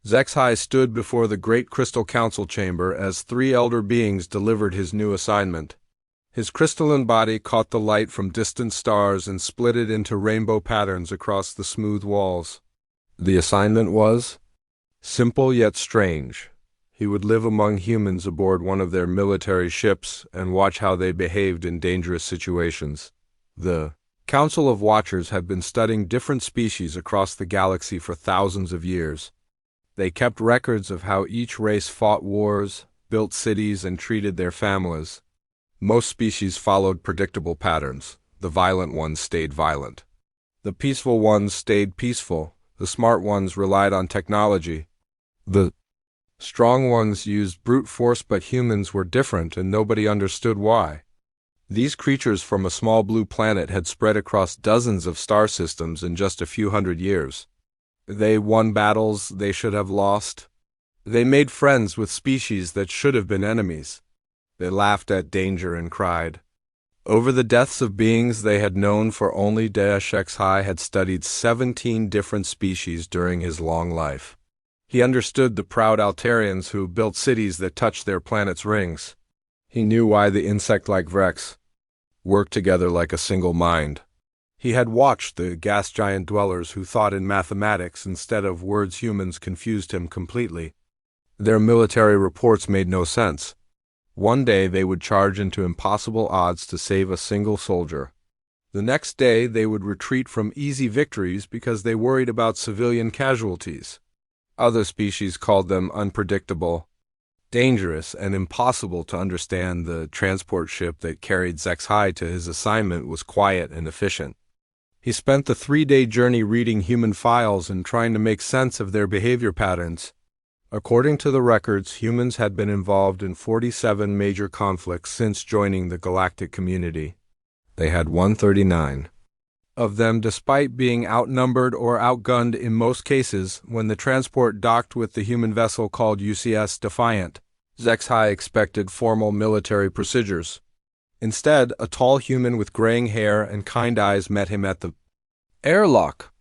Zexhai stood before the great crystal council chamber as three elder beings delivered his new assignment. His crystalline body caught the light from distant stars and split it into rainbow patterns across the smooth walls. The assignment was simple yet strange. He would live among humans aboard one of their military ships and watch how they behaved in dangerous situations. The Council of Watchers had been studying different species across the galaxy for thousands of years. They kept records of how each race fought wars, built cities, and treated their families. Most species followed predictable patterns. The violent ones stayed violent. The peaceful ones stayed peaceful. The smart ones relied on technology. The strong ones used brute force, but humans were different and nobody understood why. These creatures from a small blue planet had spread across dozens of star systems in just a few hundred years. They won battles they should have lost. They made friends with species that should have been enemies. They laughed at danger and cried. Over the deaths of beings they had known for only Zexhai had studied 17 different species during his long life. He understood the proud Altarians who built cities that touched their planet's rings. He knew why the insect-like Vrex worked together like a single mind. He had watched the gas giant dwellers who thought in mathematics instead of words. Humans confused him completely. Their military reports made no sense. One day they would charge into impossible odds to save a single soldier. The next day they would retreat from easy victories because they worried about civilian casualties. Other species called them unpredictable, dangerous, and impossible to understand. The transport ship that carried Zexhai to his assignment was quiet and efficient. He spent the 3-day journey reading human files and trying to make sense of their behavior patterns. According to the records, humans had been involved in 47 major conflicts since joining the galactic community. They had 139 of them, despite being outnumbered or outgunned in most cases. When the transport docked with the human vessel called UCS Defiant, Zexhai expected formal military procedures. Instead, a tall human with graying hair and kind eyes met him at the airlock.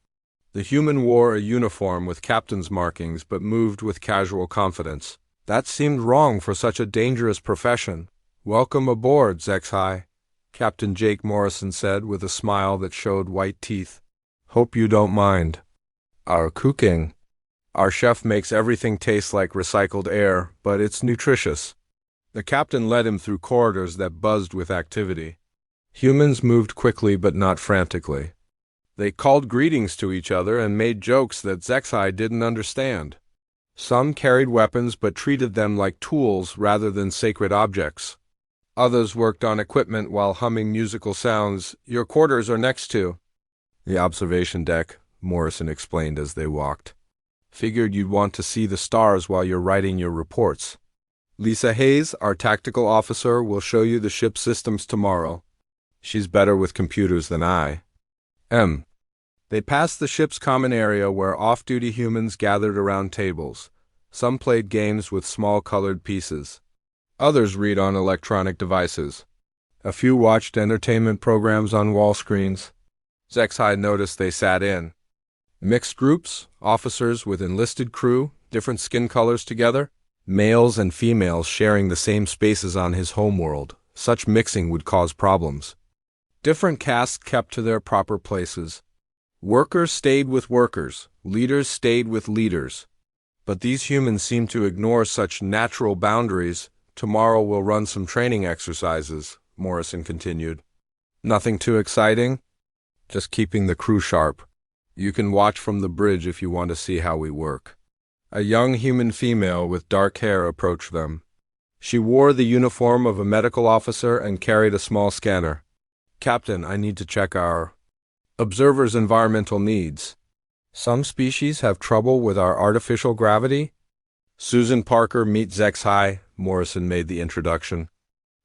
The human wore a uniform with captain's markings but moved with casual confidence. That seemed wrong for such a dangerous profession. "Welcome aboard, Zexhai," Captain Jake Morrison said with a smile that showed white teeth. "Hope you don't mind our cooking. Our chef makes everything taste like recycled air, but it's nutritious." The captain led him through corridors that buzzed with activity. Humans moved quickly but not frantically. They called greetings to each other and made jokes that Zexhai didn't understand. Some carried weapons but treated them like tools rather than sacred objects. Others worked on equipment while humming musical sounds. "Your quarters are next to the observation deck," Morrison explained as they walked. "Figured you'd want to see the stars while you're writing your reports. Lisa Hayes, our tactical officer, will show you the ship's systems tomorrow. She's better with computers than I." They passed the ship's common area where off-duty humans gathered around tables. Some played games with small colored pieces. Others read on electronic devices. A few watched entertainment programs on wall screens. Zexhai noticed they sat in mixed groups, officers with enlisted crew, different skin colors together, males and females sharing the same spaces on his homeworld. Such mixing would cause problems. Different castes kept to their proper places. Workers stayed with workers, leaders stayed with leaders. But these humans seemed to ignore such natural boundaries. "Tomorrow we'll run some training exercises," Morrison continued. "Nothing too exciting? Just keeping the crew sharp. You can watch from the bridge if you want to see how we work." A young human female with dark hair approached them. She wore the uniform of a medical officer and carried a small scanner. "Captain, I need to check our observers' environmental needs. Some species have trouble with our artificial gravity." "Susan Parker, meet Zexhai," Morrison made the introduction.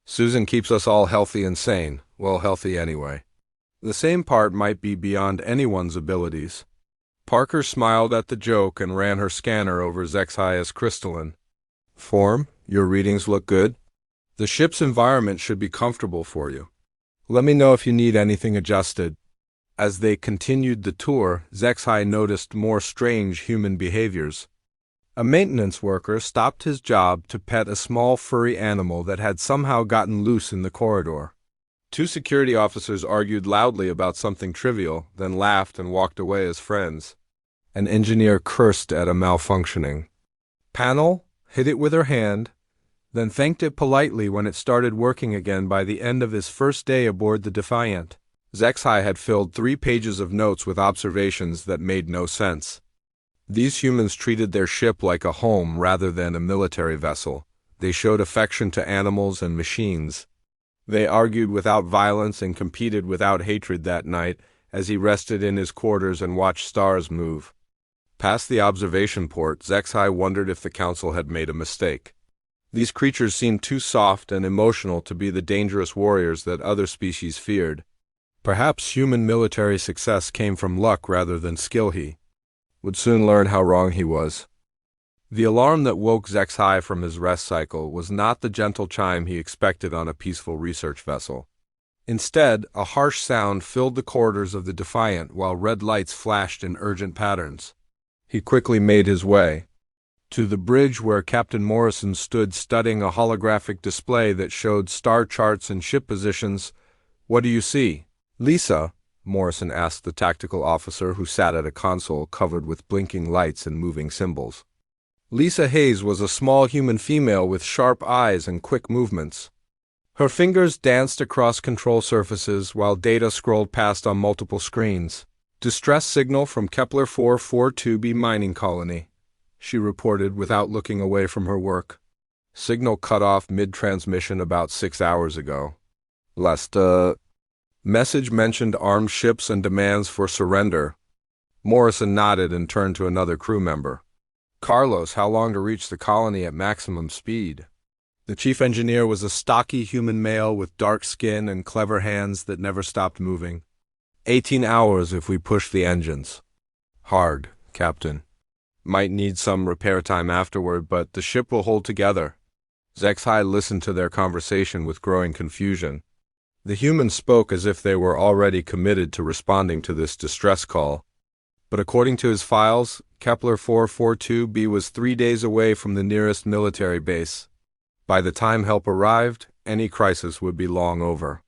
"Susan keeps us all healthy and sane. Well, healthy anyway. The same part might be beyond anyone's abilities." Parker smiled at the joke and ran her scanner over Zexhai's crystalline form. "Your readings look good. The ship's environment should be comfortable for you. Let me know if you need anything adjusted." As they continued the tour, Zexhai noticed more strange human behaviors. A maintenance worker stopped his job to pet a small furry animal that had somehow gotten loose in the corridor. Two security officers argued loudly about something trivial, then laughed and walked away as friends. An engineer cursed at a malfunctioning panel, hit it with her hand, then thanked it politely when it started working again by the end of his first day aboard the Defiant. HFY had filled 3 pages of notes with observations that made no sense. These humans treated their ship like a home rather than a military vessel. They showed affection to animals and machines. They argued without violence and competed without hatred that night as he rested in his quarters and watched stars move. Past the observation port, HFY wondered if the council had made a mistake. These creatures seemed too soft and emotional to be the dangerous warriors that other species feared. Perhaps human military success came from luck rather than skill. He would soon learn how wrong he was. The alarm that woke HFY from his rest cycle was not the gentle chime he expected on a peaceful research vessel. Instead, a harsh sound filled the corridors of the Defiant while red lights flashed in urgent patterns. He quickly made his way to the bridge where Captain Morrison stood studying a holographic display that showed star charts and ship positions. "What do you see, Lisa?" Morrison asked the tactical officer who sat at a console covered with blinking lights and moving symbols. Lisa Hayes was a small human female with sharp eyes and quick movements. Her fingers danced across control surfaces while data scrolled past on multiple screens. "Distress signal from Kepler 442b mining colony," she reported without looking away from her work. "Signal cut off mid-transmission about 6 hours ago. Last, message mentioned armed ships and demands for surrender." Morrison nodded and turned to another crew member. "Carlos, how long to reach the colony at maximum speed?" The chief engineer was a stocky human male with dark skin and clever hands that never stopped moving. 18 hours if we push the engines." "Hard, Captain. Might need some repair time afterward, but the ship will hold together." HFY listened to their conversation with growing confusion. The humans spoke as if they were already committed to responding to this distress call. But according to his files, Kepler 442b was 3 days away from the nearest military base. By the time help arrived, any crisis would be long over.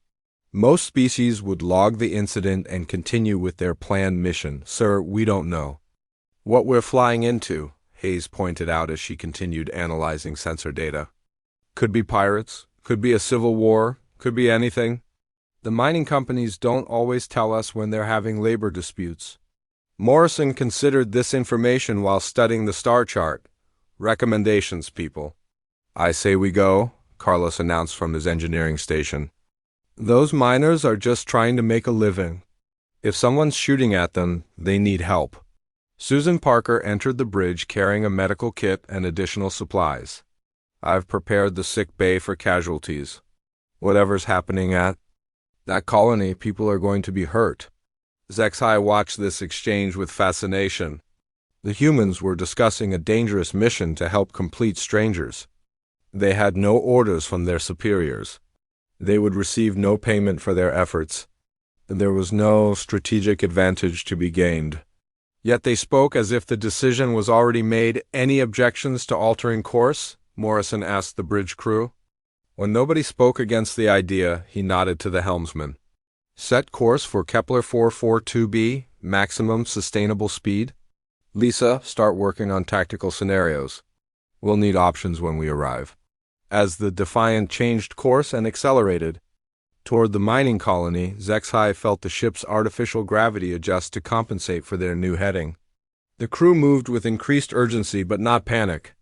Most species would log the incident and continue with their planned mission. "Sir, we don't know what we're flying into," Hayes pointed out as she continued analyzing sensor data. "Could be pirates, could be a civil war, could be anything. The mining companies don't always tell us when they're having labor disputes." Morrison considered this information while studying the star chart. "Recommendations, people." "I say we go," Carlos announced from his engineering station. "Those miners are just trying to make a living. If someone's shooting at them, they need help." Susan Parker entered the bridge carrying a medical kit and additional supplies. "I've prepared the sick bay for casualties. Whatever's happening at that colony, people are going to be hurt." HFY watched this exchange with fascination. The humans were discussing a dangerous mission to help complete strangers. They had no orders from their superiors. They would receive no payment for their efforts. There was no strategic advantage to be gained. Yet they spoke as if the decision was already made. "Any objections to altering course?" Morrison asked the bridge crew. When nobody spoke against the idea, he nodded to the helmsman. "Set course for Kepler 442b, maximum sustainable speed. Lisa, start working on tactical scenarios. We'll need options when we arrive." As the Defiant changed course and accelerated toward the mining colony, HFY felt the ship's artificial gravity adjust to compensate for their new heading. The crew moved with increased urgency but not panic.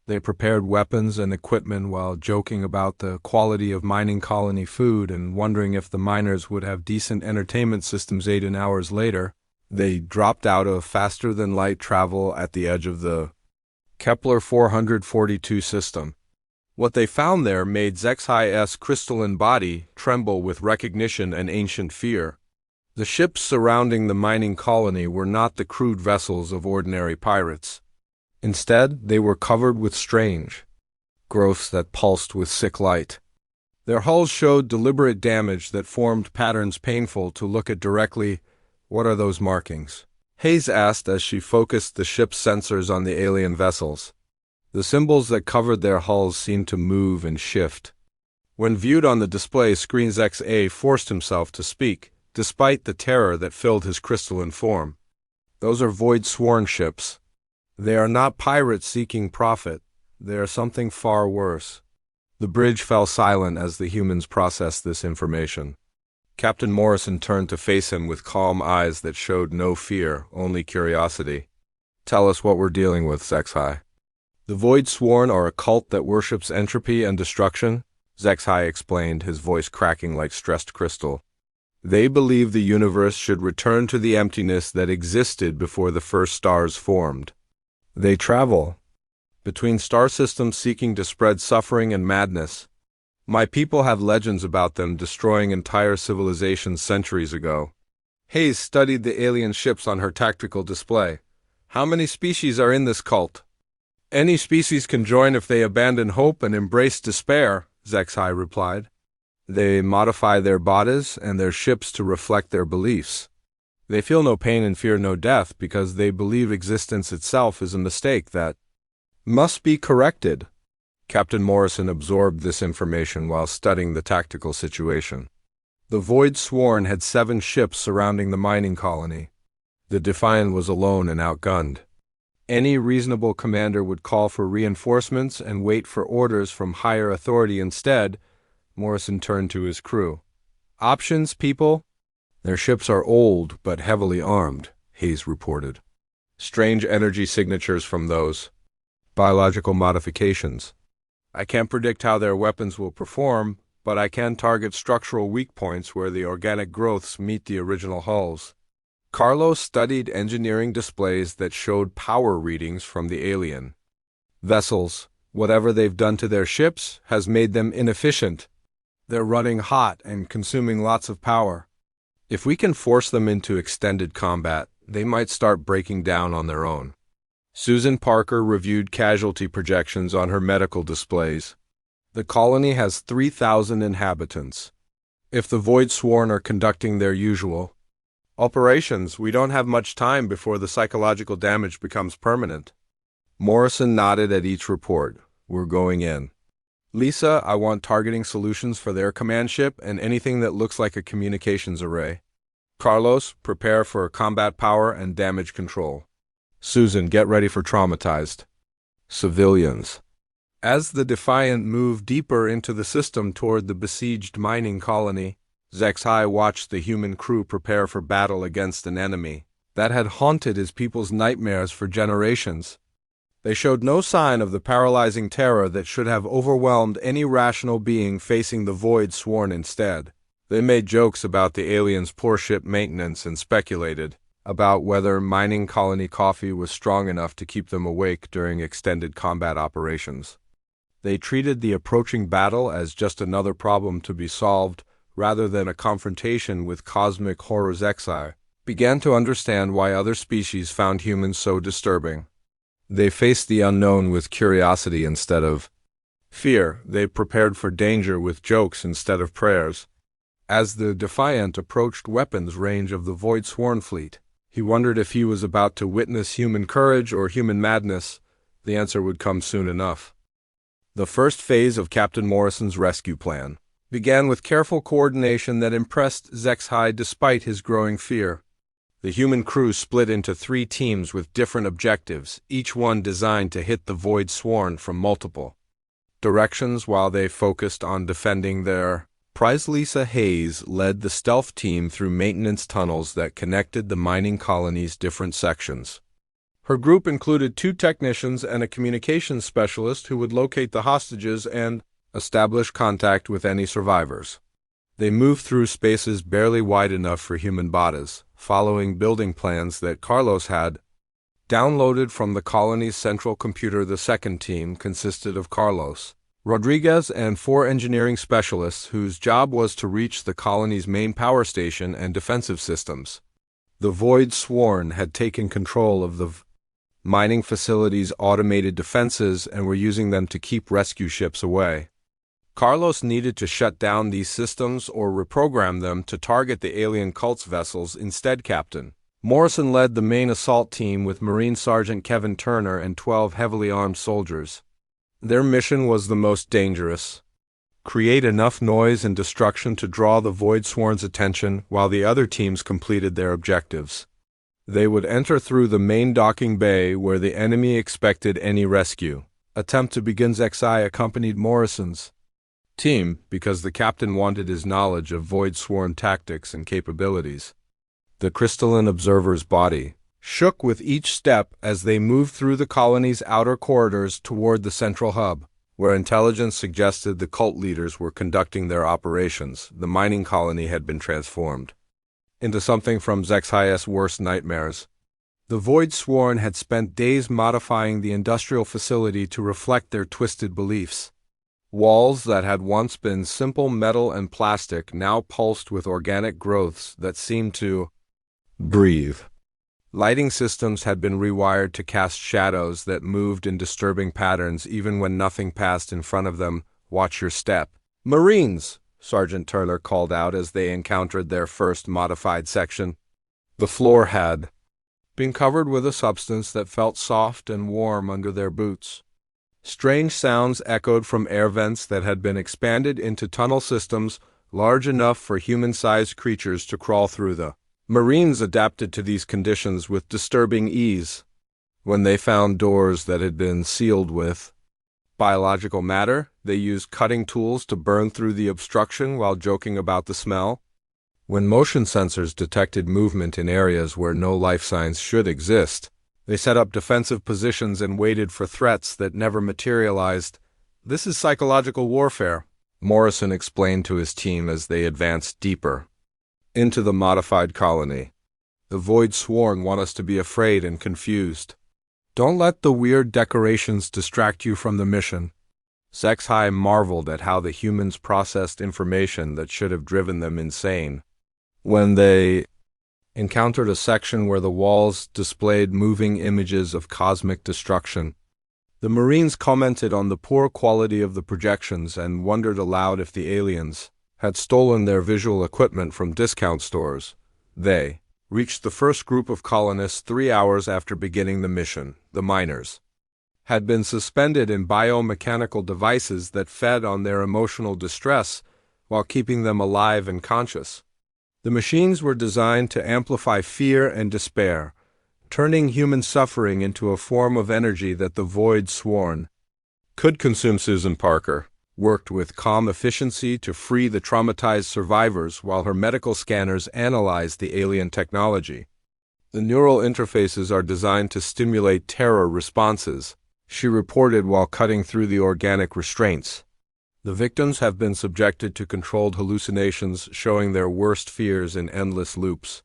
They prepared weapons and equipment while joking about the quality of mining colony food and wondering if the miners would have decent entertainment systems 18 hours later. They dropped out of faster-than-light travel at the edge of the Kepler 442 system. What they found there made HFY's crystalline body tremble with recognition and ancient fear. The ships surrounding the mining colony were not the crude vessels of ordinary pirates. Instead, they were covered with strange growths that pulsed with sick light. Their hulls showed deliberate damage that formed patterns painful to look at directly. "What are those markings?" Hayes asked as she focused the ship's sensors on the alien vessels. The symbols that covered their hulls seemed to move and shift. When viewed on the display screen, XA forced himself to speak, despite the terror that filled his crystalline form. Those are void-sworn ships. They are not pirates seeking profit. They are something far worse. The bridge fell silent as the humans processed this information. Captain Morrison turned to face him with calm eyes that showed no fear, only curiosity. "Tell us what we're dealing with, Zexhai." "The Void-Sworn are a cult that worships entropy and destruction," Zexhai explained, his voice cracking like stressed crystal. "They believe the universe should return to the emptiness that existed before the first stars formed. They travel between star systems seeking to spread suffering and madness. My people have legends about them destroying entire civilizations centuries ago." Hayes studied the alien ships on her tactical display. "How many species are in this cult?" "Any species can join if they abandon hope and embrace despair," Zexhai replied. "They modify their bodies and their ships to reflect their beliefs. They feel no pain and fear no death because they believe existence itself is a mistake that must be corrected." Captain Morrison absorbed this information while studying the tactical situation. The Void-Sworn had 7 ships surrounding the mining colony. The Defiant was alone and outgunned. Any reasonable commander would call for reinforcements and wait for orders from higher authority instead. Morrison turned to his crew. "Options, people?" "Their ships are old but heavily armed," Hayes reported. "Strange energy signatures from those. Biological modifications. I can't predict how their weapons will perform, but I can target structural weak points where the organic growths meet the original hulls." Carlos studied engineering displays that showed power readings from the alien vessels. "Whatever they've done to their ships has made them inefficient. They're running hot and consuming lots of power. If we can force them into extended combat, they might start breaking down on their own." Susan Parker reviewed casualty projections on her medical displays. "The colony has 3,000 inhabitants. If the Void-Sworn are conducting their usual operations, we don't have much time before the psychological damage becomes permanent." Morrison nodded at each report. "We're going in. Lisa, I want targeting solutions for their command ship and anything that looks like a communications array. Carlos, prepare for combat power and damage control. Susan, get ready for traumatized civilians." As the Defiant moved deeper into the system toward the besieged mining colony, Zexhai watched the human crew prepare for battle against an enemy that had haunted his people's nightmares for generations. They showed no sign of the paralyzing terror that should have overwhelmed any rational being facing the Void-Sworn instead. They made jokes about the aliens' poor ship maintenance and speculated about whether mining colony coffee was strong enough to keep them awake during extended combat operations. They treated the approaching battle as just another problem to be solved rather than a confrontation with cosmic horrors. Zexhai began to understand why other species found humans so disturbing. They faced the unknown with curiosity instead of fear. They prepared for danger with jokes instead of prayers. As the Defiant approached weapons range of the Void-Sworn fleet, he wondered if he was about to witness human courage or human madness. The answer would come soon enough. The first phase of Captain Morrison's rescue plan began with careful coordination that impressed Zexhai despite his growing fear. The human crew split into 3 teams with different objectives, each one designed to hit the Void-Sworn from multiple directions while they focused on defending their prize. Lisa Hayes led the stealth team through maintenance tunnels that connected the mining colony's different sections. Her group included 2 technicians and a communications specialist who would locate the hostages and establish contact with any survivors. They moved through spaces barely wide enough for human bodies, following building plans that Carlos had downloaded from the colony's central computer. The second team consisted of Carlos Rodriguez and 4 engineering specialists whose job was to reach the colony's main power station and defensive systems. The Void-Sworn had taken control of the mining facility's automated defenses and were using them to keep rescue ships away. Carlos needed to shut down these systems or reprogram them to target the alien cult's vessels instead. Captain Morrison led the main assault team with Marine Sergeant Kevin Turner and 12 heavily armed soldiers. Their mission was the most dangerous. Create enough noise and destruction to draw the Void Sworn's attention while the other teams completed their objectives. They would enter through the main docking bay where the enemy expected any rescue. Attempt to begin XI accompanied Morrison's team because the captain wanted his knowledge of Void Sworn tactics and capabilities. The crystalline observer's body shook with each step as they moved through the colony's outer corridors toward the central hub, where intelligence suggested the cult leaders were conducting their operations. The mining colony had been transformed into something from Zexhi's worst nightmares. The Void Sworn had spent days modifying the industrial facility to reflect their twisted beliefs. Walls that had once been simple metal and plastic now pulsed with organic growths that seemed to breathe. Lighting systems had been rewired to cast shadows that moved in disturbing patterns even when nothing passed in front of them. Watch your step. Marines! Sergeant Turner called out as they encountered their first modified section. The floor had been covered with a substance that felt soft and warm under their boots. Strange sounds echoed from air vents that had been expanded into tunnel systems large enough for human-sized creatures to crawl through. The Marines adapted to these conditions with disturbing ease. When they found doors that had been sealed with biological matter, they used cutting tools to burn through the obstruction while joking about the smell. When motion sensors detected movement in areas where no life signs should exist, they set up defensive positions and waited for threats that never materialized. This is psychological warfare, Morrison explained to his team as they advanced deeper into the modified colony. The Void Sworn want us to be afraid and confused. Don't let the weird decorations distract you from the mission. Zexhi marveled at how the humans processed information that should have driven them insane. When they encountered a section where the walls displayed moving images of cosmic destruction, the Marines commented on the poor quality of the projections and wondered aloud if the aliens had stolen their visual equipment from discount stores. They reached the first group of colonists 3 hours after beginning the mission. The miners had been suspended in biomechanical devices that fed on their emotional distress while keeping them alive and conscious. The machines were designed to amplify fear and despair, turning human suffering into a form of energy that the Void Sworn could consume. Susan Parker worked with calm efficiency to free the traumatized survivors while her medical scanners analyzed the alien technology. The neural interfaces are designed to stimulate terror responses, she reported while cutting through the organic restraints. The victims have been subjected to controlled hallucinations showing their worst fears in endless loops.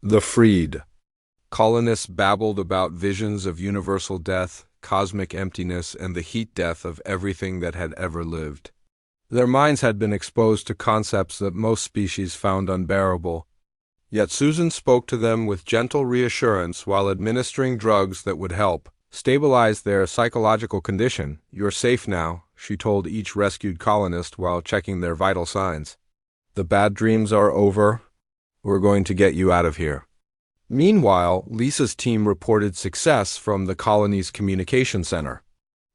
The freed colonists babbled about visions of universal death, cosmic emptiness, and the heat death of everything that had ever lived. Their minds had been exposed to concepts that most species found unbearable. Yet Susan spoke to them with gentle reassurance while administering drugs that would help stabilize their psychological condition. You're safe now, she told each rescued colonist while checking their vital signs. The bad dreams are over. We're going to get you out of here. Meanwhile, Lisa's team reported success from the colony's communication center.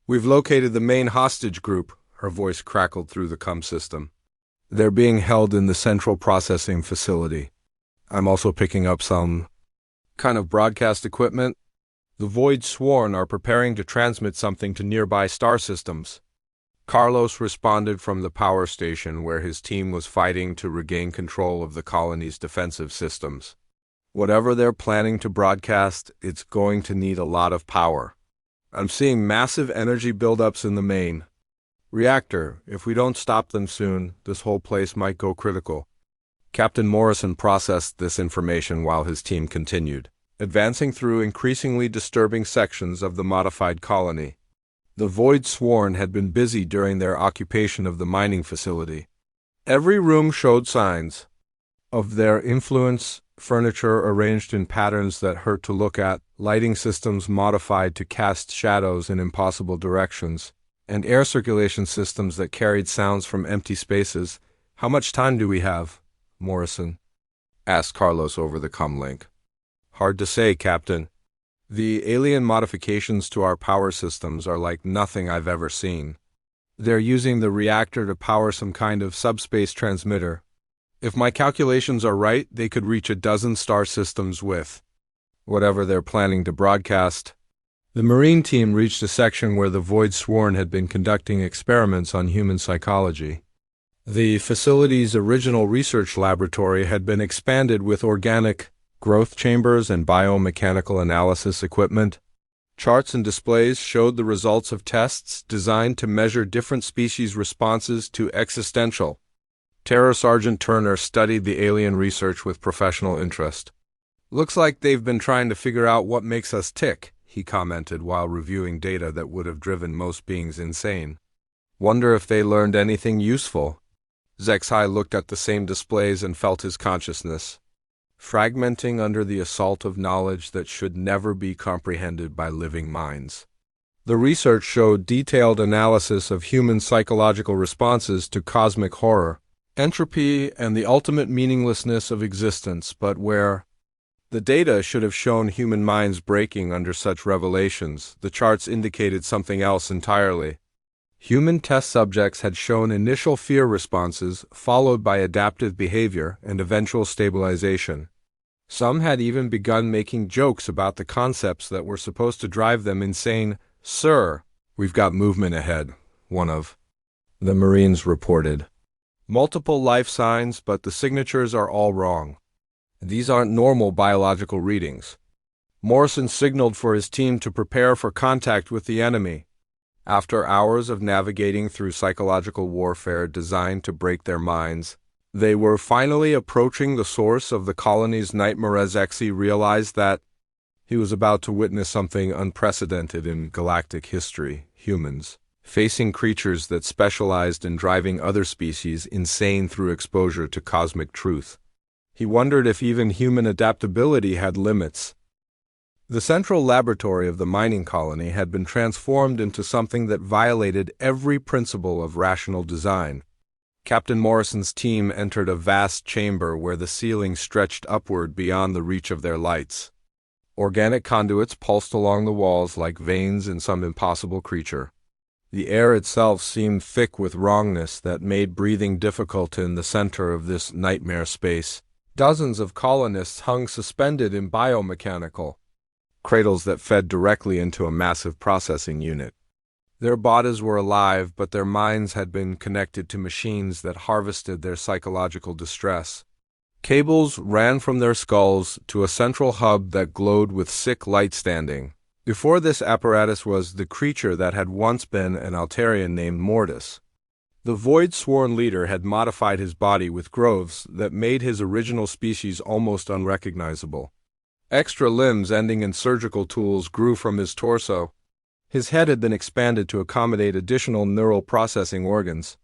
We've located the main hostage group, her voice crackled through the comm system. They're being held in the central processing facility. I'm also picking up some kind of broadcast equipment. The Void Sworn are preparing to transmit something to nearby star systems. Carlos responded from the power station where his team was fighting to regain control of the colony's defensive systems. Whatever they're planning to broadcast, it's going to need a lot of power. I'm seeing massive energy buildups in the main reactor. If we don't stop them soon, this whole place might go critical. Captain Morrison processed this information while his team continued, advancing through increasingly disturbing sections of the modified colony. The Void Sworn had been busy during their occupation of the mining facility. Every room showed signs of their influence, furniture arranged in patterns that hurt to look at, lighting systems modified to cast shadows in impossible directions, and air circulation systems that carried sounds from empty spaces. How much time do we have? Morrison asked Carlos over the comlink. Hard to say, Captain. The alien modifications to our power systems are like nothing I've ever seen. They're using the reactor to power some kind of subspace transmitter. If my calculations are right, they could reach a dozen star systems with whatever they're planning to broadcast. The Marine team reached a section where the Void Sworn had been conducting experiments on human psychology. The facility's original research laboratory had been expanded with organic growth chambers and biomechanical analysis equipment. Charts and displays showed the results of tests designed to measure different species' responses to existential terror. Sergeant Turner studied the alien research with professional interest. Looks like they've been trying to figure out what makes us tick, he commented while reviewing data that would have driven most beings insane. Wonder if they learned anything useful. Zexai looked at the same displays and felt his consciousness fragmenting under the assault of knowledge that should never be comprehended by living minds. The research showed detailed analysis of human psychological responses to cosmic horror, entropy, and the ultimate meaninglessness of existence, but where the data should have shown human minds breaking under such revelations, the charts indicated something else entirely. Human test subjects had shown initial fear responses, followed by adaptive behavior and eventual stabilization. Some had even begun making jokes about the concepts that were supposed to drive them insane. "Sir, we've got movement ahead," one of the Marines reported. "Multiple life signs, but the signatures are all wrong. These aren't normal biological readings." Morrison signaled for his team to prepare for contact with the enemy. After hours of navigating through psychological warfare designed to break their minds, they were finally approaching the source of the colony's nightmare. Zexi realized that he was about to witness something unprecedented in galactic history: humans facing creatures that specialized in driving other species insane through exposure to cosmic truth. He wondered if even human adaptability had limits. The central laboratory of the mining colony had been transformed into something that violated every principle of rational design. Captain Morrison's team entered a vast chamber where the ceiling stretched upward beyond the reach of their lights. Organic conduits pulsed along the walls like veins in some impossible creature. The air itself seemed thick with wrongness that made breathing difficult in the center of this nightmare space. Dozens of colonists hung suspended in biomechanical cradles that fed directly into a massive processing unit. Their bodies were alive, but their minds had been connected to machines that harvested their psychological distress. Cables ran from their skulls to a central hub that glowed with sick light. Standing before this apparatus was the creature that had once been an Altarian named Mortis. The Void Sworn leader had modified his body with growths that made his original species almost unrecognizable. Extra limbs ending in surgical tools grew from his torso. His head had been expanded to accommodate additional neural processing organs.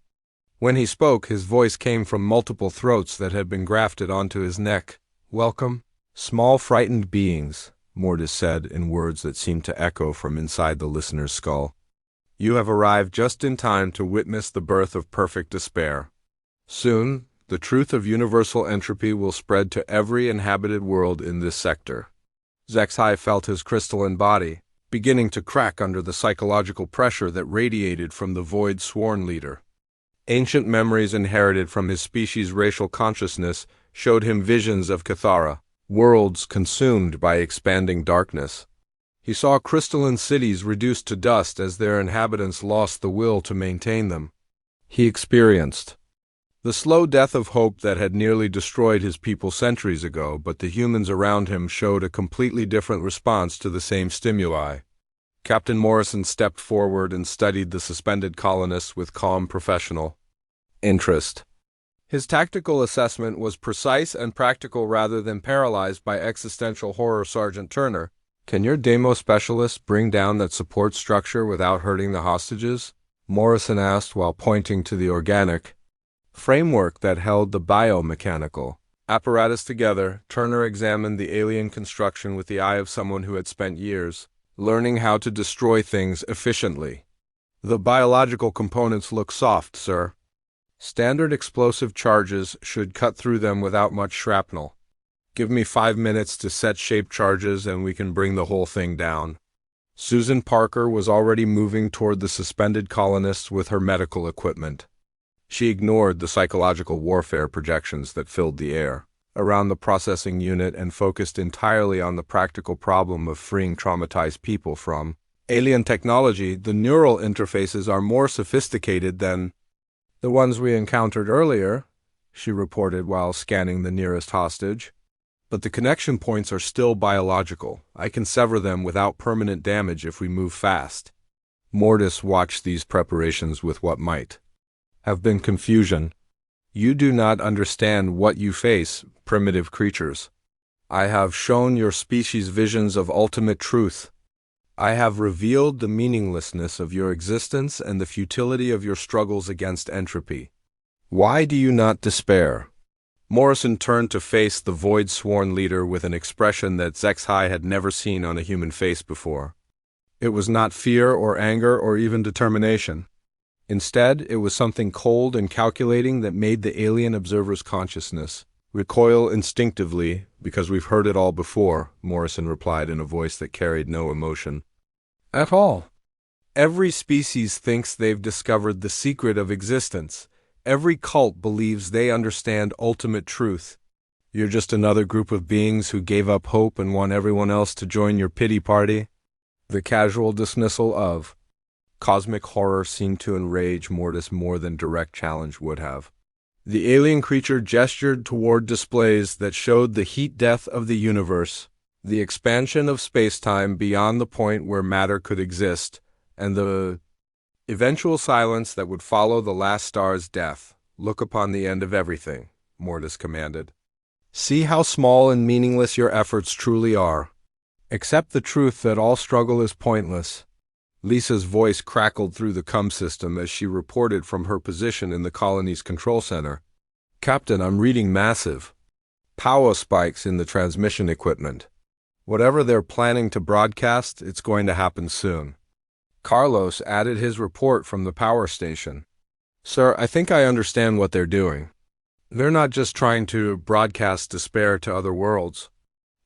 When he spoke, his voice came from multiple throats that had been grafted onto his neck. "Welcome, small frightened beings," Mortis said in words that seemed to echo from inside the listener's skull. "You have arrived just in time to witness the birth of perfect despair. Soon, the truth of universal entropy will spread to every inhabited world in this sector." Zexai felt his crystalline body beginning to crack under the psychological pressure that radiated from the Void Sworn leader. Ancient memories inherited from his species' racial consciousness showed him visions of Cathara, worlds consumed by expanding darkness. He saw crystalline cities reduced to dust as their inhabitants lost the will to maintain them. He experienced the slow death of hope that had nearly destroyed his people centuries ago, but the humans around him showed a completely different response to the same stimuli. Captain Morrison stepped forward and studied the suspended colonists with calm professional interest. His tactical assessment was precise and practical rather than paralyzed by existential horror. "Sergeant Turner, can your demo specialist bring down that support structure without hurting the hostages?" Morrison asked while pointing to the organic framework that held the biomechanical apparatus together. Turner examined the alien construction with the eye of someone who had spent years learning how to destroy things efficiently. "The biological components look soft, sir. Standard explosive charges should cut through them without much shrapnel." Give me 5 minutes to set shape charges and we can bring the whole thing down. Susan Parker was already moving toward the suspended colonists with her medical equipment. She ignored the psychological warfare projections that filled the air around the processing unit and focused entirely on the practical problem of freeing traumatized people from alien technology. The neural interfaces are more sophisticated than the ones we encountered earlier, she reported while scanning the nearest hostage. But the connection points are still biological. I can sever them without permanent damage if we move fast. Mortis watched these preparations with what might have been confusion. You do not understand what you face, primitive creatures. I have shown your species visions of ultimate truth. I have revealed the meaninglessness of your existence and the futility of your struggles against entropy. Why do you not despair? Morrison turned to face the void-sworn leader with an expression that Zexhai had never seen on a human face before. It was not fear or anger or even determination. Instead, it was something cold and calculating that made the alien observer's consciousness recoil instinctively. Because we've heard it all before, Morrison replied in a voice that carried no emotion at all. Every species thinks they've discovered the secret of existence. Every cult believes they understand ultimate truth. You're just another group of beings who gave up hope and want everyone else to join your pity party. The casual dismissal of cosmic horror seemed to enrage Mortis more than direct challenge would have. The alien creature gestured toward displays that showed the heat death of the universe, the expansion of space-time beyond the point where matter could exist, and the eventual silence that would follow the last star's death. Look upon the end of everything, Mortis commanded. See how small and meaningless your efforts truly are. Accept the truth that all struggle is pointless. Lisa's voice crackled through the comm system as she reported from her position in the colony's control center. Captain, I'm reading massive power spikes in the transmission equipment. Whatever they're planning to broadcast, it's going to happen soon. Carlos added his report from the power station. Sir, I think I understand what they're doing. They're not just trying to broadcast despair to other worlds.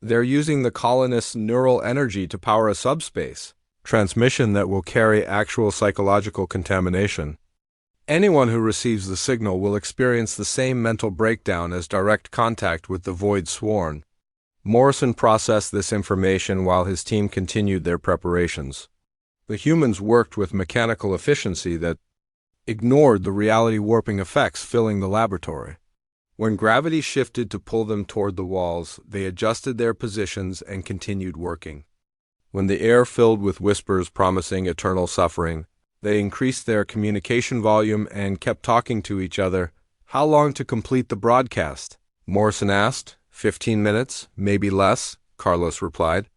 They're using the colonists' neural energy to power a subspace transmission that will carry actual psychological contamination. Anyone who receives the signal will experience the same mental breakdown as direct contact with the void sworn. Morrison processed this information while his team continued their preparations. The humans worked with mechanical efficiency that ignored the reality-warping effects filling the laboratory. When gravity shifted to pull them toward the walls, they adjusted their positions and continued working. When the air filled with whispers promising eternal suffering, they increased their communication volume and kept talking to each other. How long to complete the broadcast? Morrison asked. 15 minutes, maybe less, Carlos replied.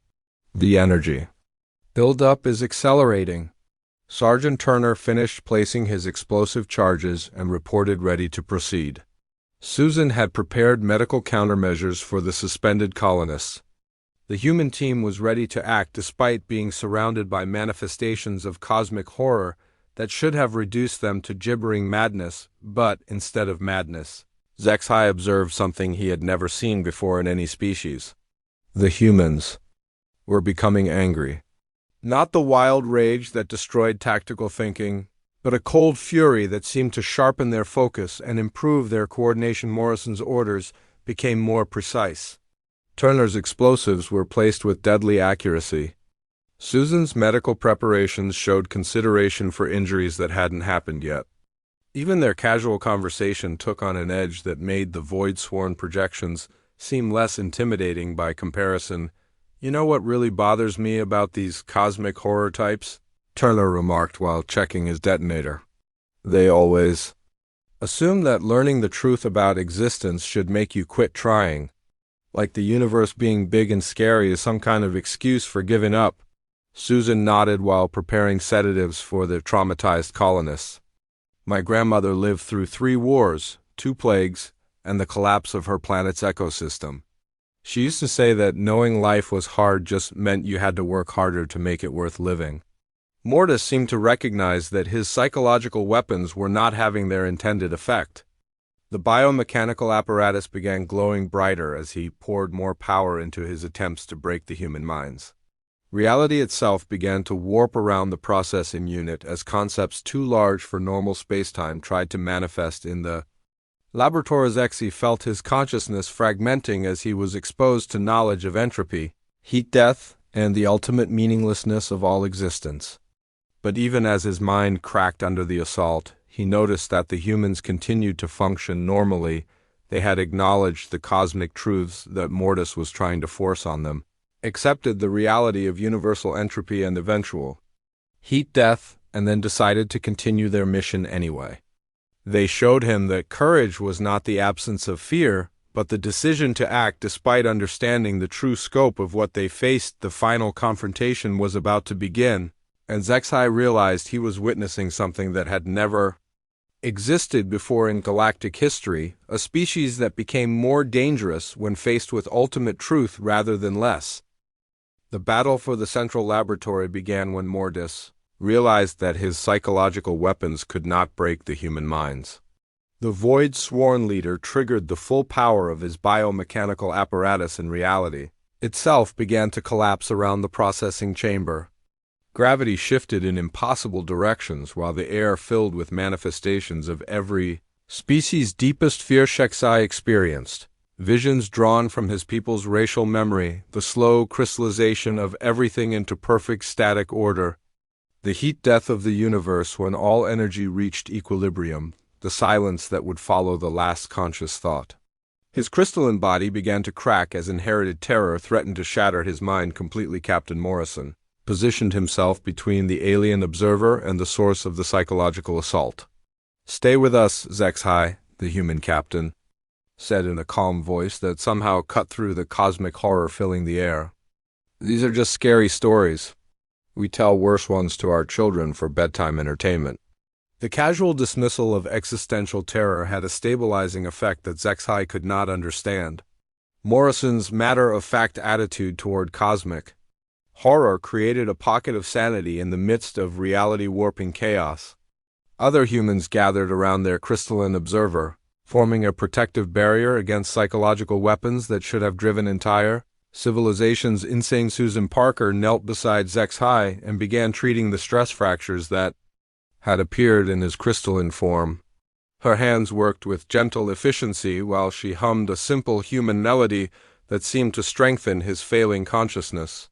The energy build-up is accelerating. Sergeant Turner finished placing his explosive charges and reported ready to proceed. Susan had prepared medical countermeasures for the suspended colonists. The human team was ready to act despite being surrounded by manifestations of cosmic horror that should have reduced them to gibbering madness, but instead of madness, Zexhai observed something he had never seen before in any species. The humans were becoming angry. Not the wild rage that destroyed tactical thinking, but a cold fury that seemed to sharpen their focus and improve their coordination. Morrison's orders became more precise. Turner's explosives were placed with deadly accuracy. Susan's medical preparations showed consideration for injuries that hadn't happened yet. Even their casual conversation took on an edge that made the void-sworn projections seem less intimidating by comparison. You know what really bothers me about these cosmic horror types? Turner remarked while checking his detonator. They always assume that learning the truth about existence should make you quit trying. Like the universe being big and scary is some kind of excuse for giving up. Susan nodded while preparing sedatives for the traumatized colonists. My grandmother lived through 3 wars, 2 plagues, and the collapse of her planet's ecosystem. She used to say that knowing life was hard just meant you had to work harder to make it worth living. Mortis seemed to recognize that his psychological weapons were not having their intended effect. The biomechanical apparatus began glowing brighter as he poured more power into his attempts to break the human minds. Reality itself began to warp around the processing unit as concepts too large for normal spacetime tried to manifest in the laboratories. He felt his consciousness fragmenting as he was exposed to knowledge of entropy, heat death, and the ultimate meaninglessness of all existence. But even as his mind cracked under the assault, he noticed that the humans continued to function normally. They had acknowledged the cosmic truths that Mortis was trying to force on them, accepted the reality of universal entropy and eventual heat death, and then decided to continue their mission anyway. They showed him that courage was not the absence of fear, but the decision to act despite understanding the true scope of what they faced. The final confrontation was about to begin, and Zexai realized he was witnessing something that had never existed before in galactic history, a species that became more dangerous when faced with ultimate truth rather than less. The battle for the central laboratory began when Mortis realized that his psychological weapons could not break the human minds. The Void's sworn leader triggered the full power of his biomechanical apparatus, and reality itself began to collapse around the processing chamber. Gravity shifted in impossible directions while the air filled with manifestations of every species' deepest fear Zexai experienced. Visions drawn from his people's racial memory, the slow crystallization of everything into perfect static order, the heat death of the universe when all energy reached equilibrium, the silence that would follow the last conscious thought. His crystalline body began to crack as inherited terror threatened to shatter his mind completely. Captain Morrison positioned himself between the alien observer and the source of the psychological assault. "Stay with us, Zexai," the human captain said in a calm voice that somehow cut through the cosmic horror filling the air. "These are just scary stories. We tell worse ones to our children for bedtime entertainment." The casual dismissal of existential terror had a stabilizing effect that Zexai could not understand. Morrison's matter-of-fact attitude toward cosmic horror created a pocket of sanity in the midst of reality-warping chaos. Other humans gathered around their crystalline observer, forming a protective barrier against psychological weapons that should have driven entire civilizations insane. Susan Parker knelt beside Zexai and began treating the stress fractures that had appeared in his crystalline form. Her hands worked with gentle efficiency while she hummed a simple human melody that seemed to strengthen his failing consciousness.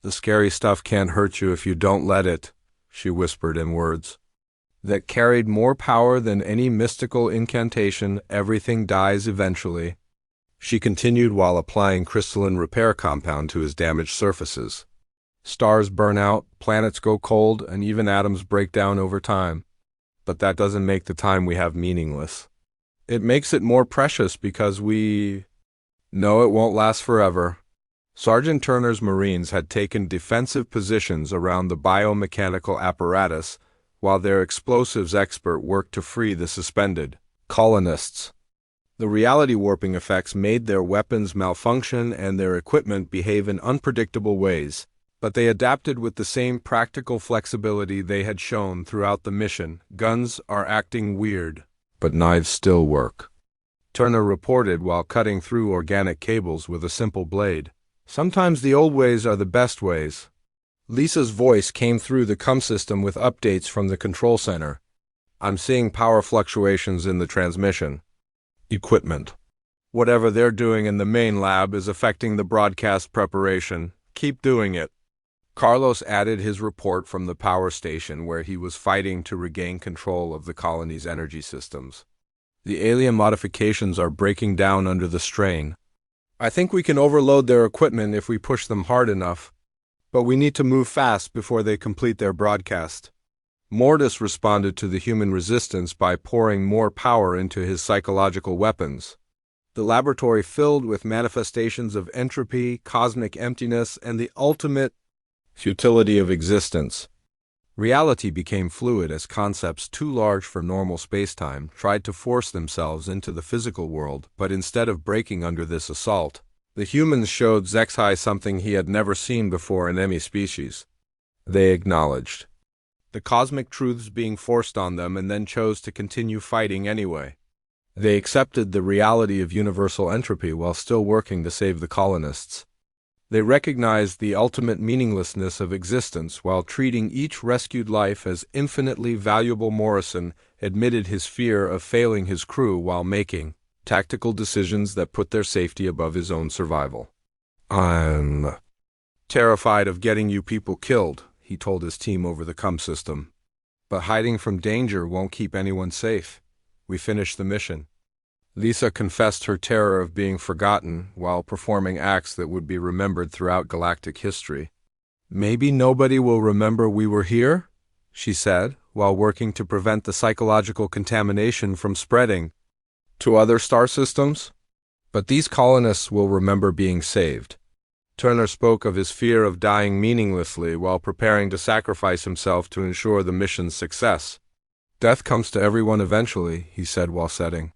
"The scary stuff can't hurt you if you don't let it," she whispered in words that carried more power than any mystical incantation. "Everything dies eventually," she continued while applying crystalline repair compound to his damaged surfaces. "Stars burn out, planets go cold, and even atoms break down over time. But that doesn't make the time we have meaningless. It makes it more precious because we know it won't last forever." Sergeant Turner's Marines had taken defensive positions around the biomechanical apparatus while their explosives expert worked to free the suspended colonists. The reality-warping effects made their weapons malfunction and their equipment behave in unpredictable ways, but they adapted with the same practical flexibility they had shown throughout the mission. "Guns are acting weird, but knives still work," Turner reported while cutting through organic cables with a simple blade. "Sometimes the old ways are the best ways." Lisa's voice came through the COM system with updates from the control center. "I'm seeing power fluctuations in the transmission equipment. Whatever they're doing in the main lab is affecting the broadcast preparation. Keep doing it." Carlos added his report from the power station where he was fighting to regain control of the colony's energy systems. "The alien modifications are breaking down under the strain. I think we can overload their equipment if we push them hard enough. But we need to move fast before they complete their broadcast." Mortis responded to the human resistance by pouring more power into his psychological weapons. The laboratory filled with manifestations of entropy, cosmic emptiness, and the ultimate futility of existence. Reality became fluid as concepts too large for normal spacetime tried to force themselves into the physical world, but instead of breaking under this assault, the humans showed Zexai something he had never seen before in any species. They acknowledged the cosmic truths being forced on them and then chose to continue fighting anyway. They accepted the reality of universal entropy while still working to save the colonists. They recognized the ultimate meaninglessness of existence while treating each rescued life as infinitely valuable. Morrison admitted his fear of failing his crew while making tactical decisions that put their safety above his own survival. "I'm terrified of getting you people killed," he told his team over the comm system. "But hiding from danger won't keep anyone safe. We finished the mission." Lisa confessed her terror of being forgotten while performing acts that would be remembered throughout galactic history. "Maybe nobody will remember we were here," she said, while working to prevent the psychological contamination from spreading to other star systems. "But these colonists will remember being saved." Turner spoke of his fear of dying meaninglessly while preparing to sacrifice himself to ensure the mission's success. "Death comes to everyone eventually," he said while setting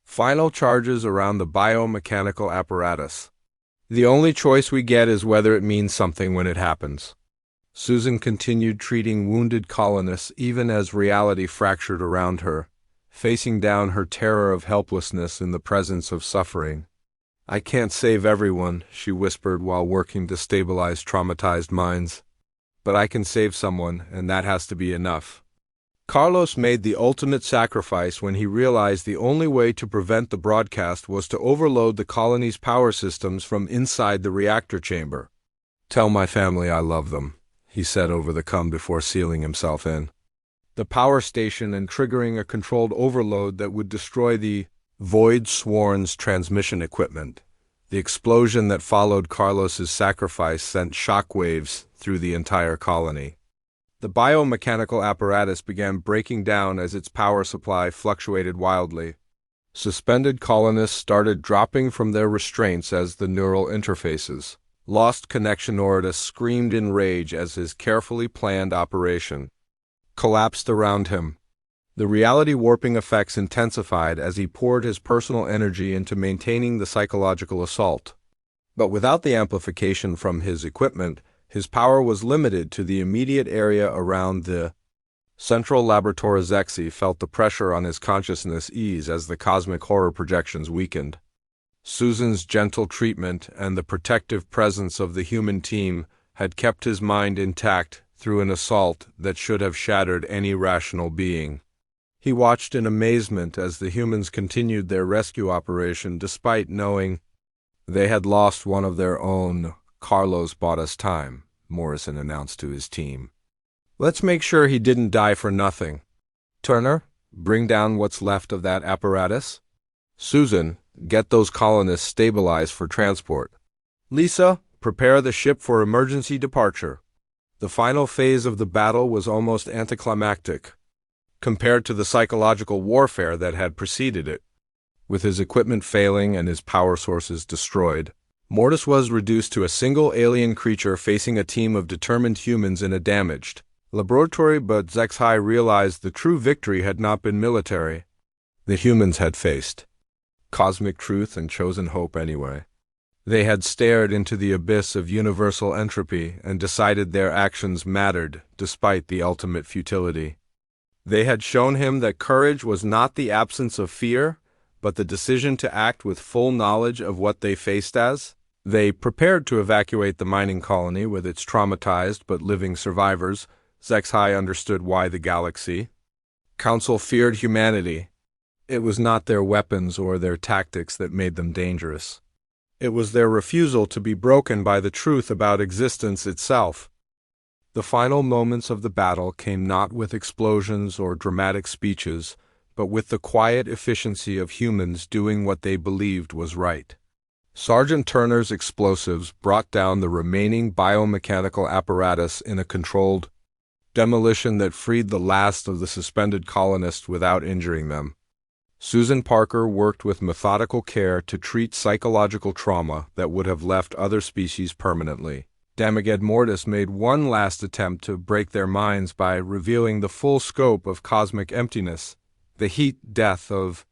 final charges around the biomechanical apparatus. "The only choice we get is whether it means something when it happens." Susan continued treating wounded colonists even as reality fractured around her, facing down her terror of helplessness in the presence of suffering. "I can't save everyone," she whispered while working to stabilize traumatized minds. "But I can save someone, and that has to be enough." Carlos made the ultimate sacrifice when he realized the only way to prevent the broadcast was to overload the colony's power systems from inside the reactor chamber. "Tell my family I love them," he said over the comm before sealing himself in the power station and triggering a controlled overload that would destroy the Void Sworn's transmission equipment. The explosion that followed Carlos's sacrifice sent shockwaves through the entire colony. The biomechanical apparatus began breaking down as its power supply fluctuated wildly. Suspended colonists started dropping from their restraints as the neural interfaces lost connection. Ordus screamed in rage as his carefully planned operation collapsed around him. The reality warping effects intensified as he poured his personal energy into maintaining the psychological assault. But without the amplification from his equipment, his power was limited to the immediate area around the central laboratory. Zexi felt the pressure on his consciousness ease as the cosmic horror projections weakened. Susan's gentle treatment and the protective presence of the human team had kept his mind intact through an assault that should have shattered any rational being. He watched in amazement as the humans continued their rescue operation despite knowing they had lost one of their own. "Carlos bought us time," Morrison announced to his team. "Let's make sure he didn't die for nothing. Turner, bring down what's left of that apparatus. Susan, get those colonists stabilized for transport. Lisa, prepare the ship for emergency departure." The final phase of the battle was almost anticlimactic compared to the psychological warfare that had preceded it. With his equipment failing and his power sources destroyed, Mortis was reduced to a single alien creature facing a team of determined humans in a damaged laboratory. But Zexi realized the true victory had not been military. The humans had faced cosmic truth and chosen hope anyway. They had stared into the abyss of universal entropy and decided their actions mattered despite the ultimate futility. They had shown him that courage was not the absence of fear, but the decision to act with full knowledge of what they faced as. They prepared to evacuate the mining colony with its traumatized but living survivors. Zexi understood why the Galaxy Council feared humanity. It was not their weapons or their tactics that made them dangerous. It was their refusal to be broken by the truth about existence itself. The final moments of the battle came not with explosions or dramatic speeches, but with the quiet efficiency of humans doing what they believed was right. Sergeant Turner's explosives brought down the remaining biomechanical apparatus in a controlled demolition that freed the last of the suspended colonists without injuring them. Susan Parker worked with methodical care to treat psychological trauma that would have left other species permanently. Damaged Mortis made one last attempt to break their minds by revealing the full scope of cosmic emptiness, the heat death of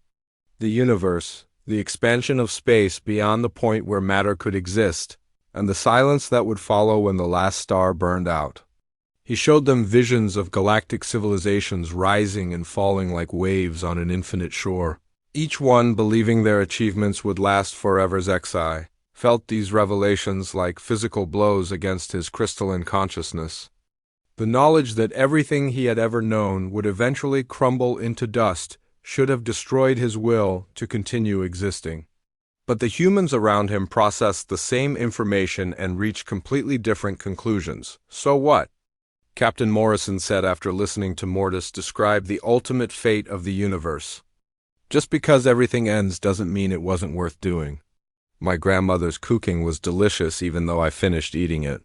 the universe, the expansion of space beyond the point where matter could exist, and the silence that would follow when the last star burned out. He showed them visions of galactic civilizations rising and falling like waves on an infinite shore. Each one believing their achievements would last forever. Zexai felt these revelations like physical blows against his crystalline consciousness. The knowledge that everything he had ever known would eventually crumble into dust should have destroyed his will to continue existing. But the humans around him processed the same information and reached completely different conclusions. So what? Captain Morrison said after listening to Mortis describe the ultimate fate of the universe. Just because everything ends doesn't mean it wasn't worth doing. My grandmother's cooking was delicious even though I finished eating it.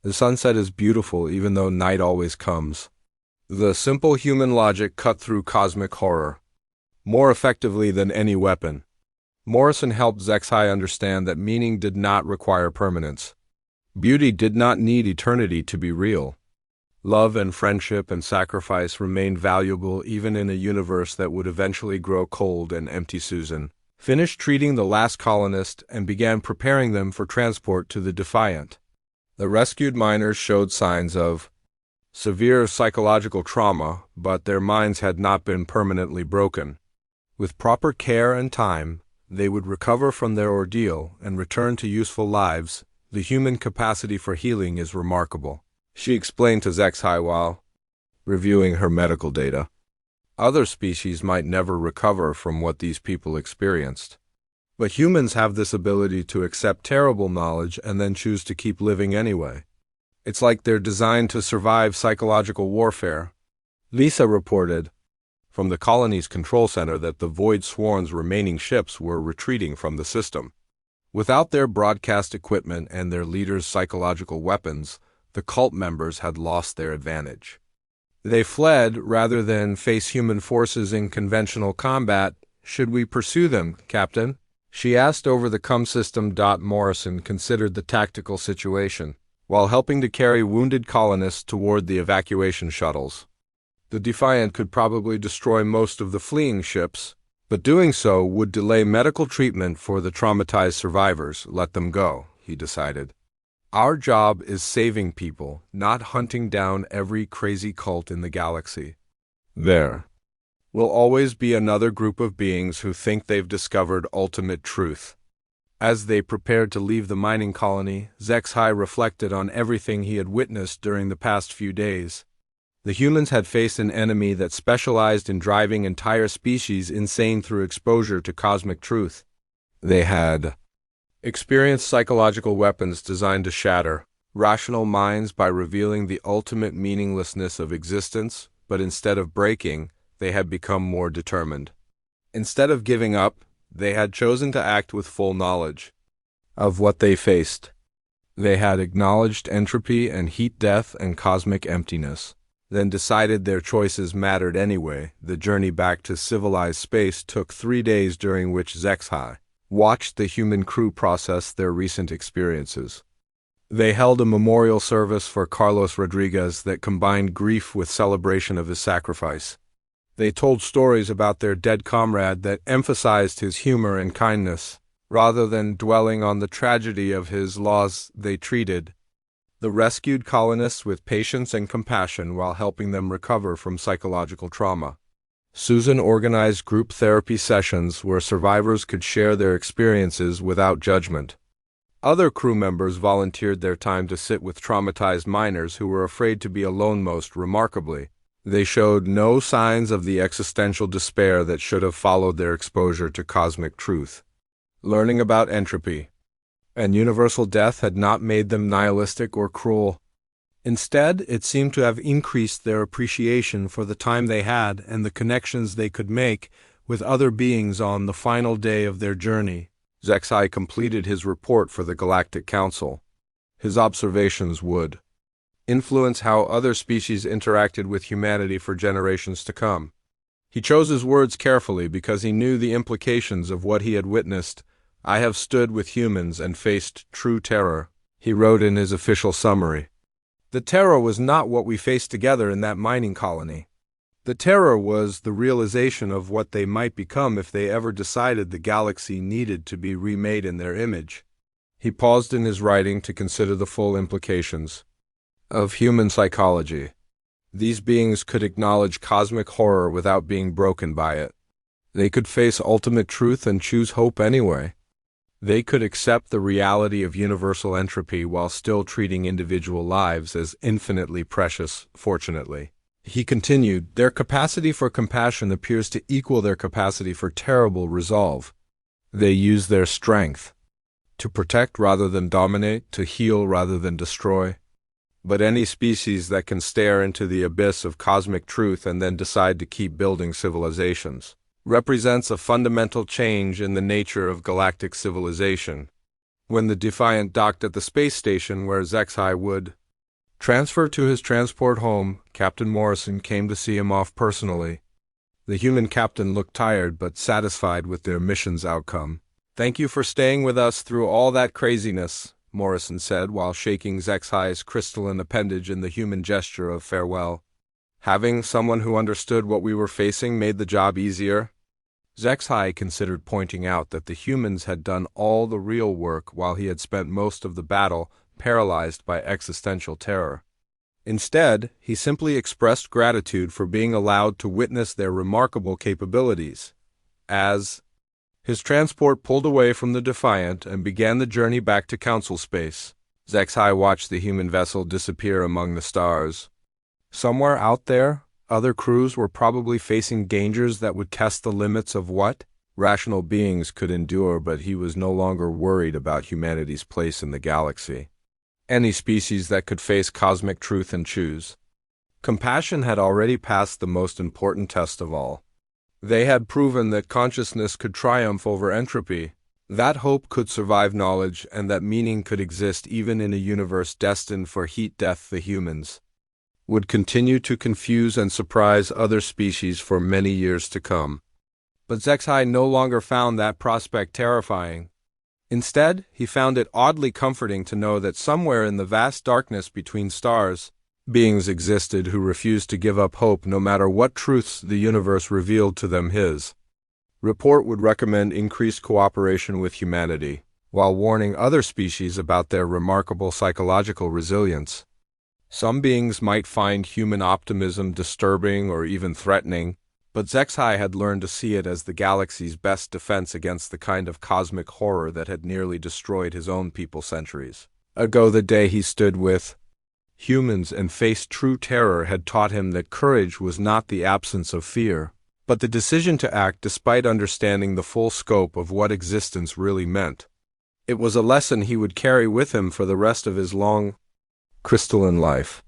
The sunset is beautiful even though night always comes. The simple human logic cut through cosmic horror more effectively than any weapon. Morrison helped Zexai understand that meaning did not require permanence. Beauty did not need eternity to be real. Love and friendship and sacrifice remained valuable even in a universe that would eventually grow cold and empty. Susan finished treating the last colonist and began preparing them for transport to the Defiant. The rescued miners showed signs of severe psychological trauma, but their minds had not been permanently broken. With proper care and time, they would recover from their ordeal and return to useful lives. The human capacity for healing is remarkable, she explained to Zexai while reviewing her medical data. Other species might never recover from what these people experienced. But humans have this ability to accept terrible knowledge and then choose to keep living anyway. It's like they're designed to survive psychological warfare. Lisa reported from the colony's control center that the Void Swarm's remaining ships were retreating from the system. Without their broadcast equipment and their leaders' psychological weapons, the cult members had lost their advantage. They fled rather than face human forces in conventional combat. Should we pursue them, Captain? She asked over the comm system. Morrison considered the tactical situation, while helping to carry wounded colonists toward the evacuation shuttles. The Defiant could probably destroy most of the fleeing ships, but doing so would delay medical treatment for the traumatized survivors. Let them go, he decided. Our job is saving people, not hunting down every crazy cult in the galaxy. There will always be another group of beings who think they've discovered ultimate truth. As they prepared to leave the mining colony, Zexai reflected on everything he had witnessed during the past few days. The humans had faced an enemy that specialized in driving entire species insane through exposure to cosmic truth. They had experienced psychological weapons designed to shatter rational minds by revealing the ultimate meaninglessness of existence, but instead of breaking, they had become more determined. Instead of giving up, they had chosen to act with full knowledge of what they faced. They had acknowledged entropy and heat death and cosmic emptiness, then decided their choices mattered anyway. The journey back to civilized space took 3 days, during which Zexai watched the human crew process their recent experiences. They held a memorial service for Carlos Rodriguez that combined grief with celebration of his sacrifice. They told stories about their dead comrade that emphasized his humor and kindness, rather than dwelling on the tragedy of his loss. They treated the rescued colonists with patience and compassion while helping them recover from psychological trauma. Susan organized group therapy sessions where survivors could share their experiences without judgment. Other crew members volunteered their time to sit with traumatized miners who were afraid to be alone. Most remarkably, they showed no signs of the existential despair that should have followed their exposure to cosmic truth. Learning about entropy and universal death had not made them nihilistic or cruel. Instead, it seemed to have increased their appreciation for the time they had and the connections they could make with other beings on the final day of their journey. Zexai completed his report for the Galactic Council. His observations would influence how other species interacted with humanity for generations to come. He chose his words carefully because he knew the implications of what he had witnessed. "I have stood with humans and faced true terror," he wrote in his official summary. The terror was not what we faced together in that mining colony. The terror was the realization of what they might become if they ever decided the galaxy needed to be remade in their image. He paused in his writing to consider the full implications of human psychology. These beings could acknowledge cosmic horror without being broken by it. They could face ultimate truth and choose hope anyway. They could accept the reality of universal entropy while still treating individual lives as infinitely precious, fortunately. He continued, their capacity for compassion appears to equal their capacity for terrible resolve. They use their strength to protect rather than dominate, to heal rather than destroy. But any species that can stare into the abyss of cosmic truth and then decide to keep building civilizations represents a fundamental change in the nature of galactic civilization. When the Defiant docked at the space station where Zexai would transfer to his transport home, Captain Morrison came to see him off personally. The human captain looked tired but satisfied with their mission's outcome. "Thank you for staying with us through all that craziness," Morrison said while shaking Zexai's crystalline appendage in the human gesture of farewell. "Having someone who understood what we were facing made the job easier." Zexai considered pointing out that the humans had done all the real work while he had spent most of the battle paralyzed by existential terror. Instead, he simply expressed gratitude for being allowed to witness their remarkable capabilities. As his transport pulled away from the Defiant and began the journey back to Council space, Zexai watched the human vessel disappear among the stars. Somewhere out there, other crews were probably facing dangers that would test the limits of what rational beings could endure, but he was no longer worried about humanity's place in the galaxy. Any species that could face cosmic truth and choose compassion had already passed the most important test of all. They had proven that consciousness could triumph over entropy, that hope could survive knowledge, and that meaning could exist even in a universe destined for heat death. The humans would continue to confuse and surprise other species for many years to come. But Zexai no longer found that prospect terrifying. Instead, he found it oddly comforting to know that somewhere in the vast darkness between stars, beings existed who refused to give up hope no matter what truths the universe revealed to them. His report would recommend increased cooperation with humanity, while warning other species about their remarkable psychological resilience. Some beings might find human optimism disturbing or even threatening, but Zexai had learned to see it as the galaxy's best defense against the kind of cosmic horror that had nearly destroyed his own people centuries ago. The day he stood with humans and faced true terror had taught him that courage was not the absence of fear, but the decision to act despite understanding the full scope of what existence really meant. It was a lesson he would carry with him for the rest of his long, crystalline life.